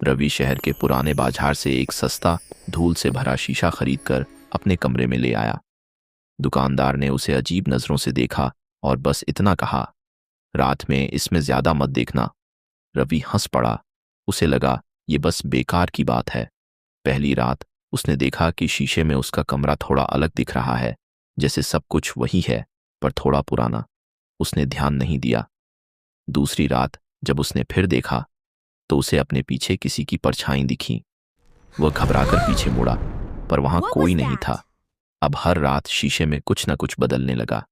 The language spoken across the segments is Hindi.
रवि शहर के पुराने बाजार से एक सस्ता धूल से भरा शीशा खरीदकर अपने कमरे में ले आया। दुकानदार ने उसे अजीब नजरों से देखा और बस इतना कहा, रात में इसमें ज्यादा मत देखना। रवि हंस पड़ा। उसे लगा ये बस बेकार की बात है। पहली रात उसने देखा कि शीशे में उसका कमरा थोड़ा अलग दिख रहा है, जैसे सब कुछ वही है पर थोड़ा पुराना। उसने ध्यान नहीं दिया। दूसरी रात जब उसने फिर देखा तो उसे अपने पीछे किसी की परछाई दिखी। वह घबराकर पीछे मुड़ा पर वहां कोई नहीं था। अब हर रात शीशे में कुछ न कुछ बदलने लगा।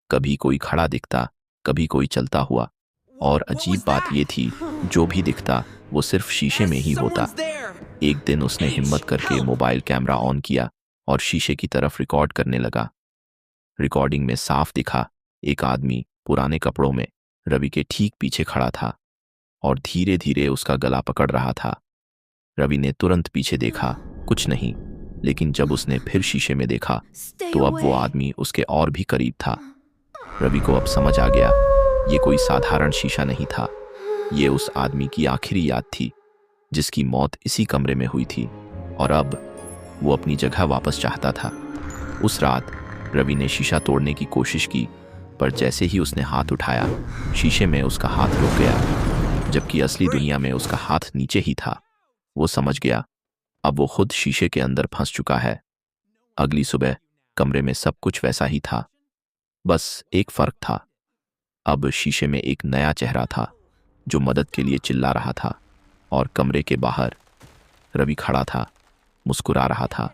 कभी कोई खड़ा दिखता, कभी कोई चलता हुआ, और अजीब बात यह थी जो भी दिखता वो सिर्फ शीशे में ही होता। एक दिन उसने हिम्मत करके मोबाइल कैमरा ऑन किया और शीशे की तरफ रिकॉर्ड करने लगा। रिकॉर्डिंग में साफ दिखा एक आदमी पुराने कपड़ों में रवि के ठीक पीछे खड़ा था और धीरे धीरे उसका गला पकड़ रहा था। रवि ने तुरंत पीछे देखा, कुछ नहीं, लेकिन जब उसने फिर शीशे में देखा तो अब वो आदमी उसके और भी करीब था। रवि को अब समझ आ गया ये कोई साधारण शीशा नहीं था। ये उस आदमी की आखिरी याद थी जिसकी मौत इसी कमरे में हुई थी और अब वो अपनी जगह वापस चाहता था। उस रात रवि ने शीशा तोड़ने की कोशिश की पर जैसे ही उसने हाथ उठाया शीशे में उसका हाथ रुक गया, जबकि असली दुनिया में उसका हाथ नीचे ही था। वो समझ गया अब वो खुद शीशे के अंदर फंस चुका है। अगली सुबह कमरे में सब कुछ वैसा ही था, बस एक फर्क था। अब शीशे में एक नया चेहरा था जो मदद के लिए चिल्ला रहा था और कमरे के बाहर रवि खड़ा था, मुस्कुरा रहा था।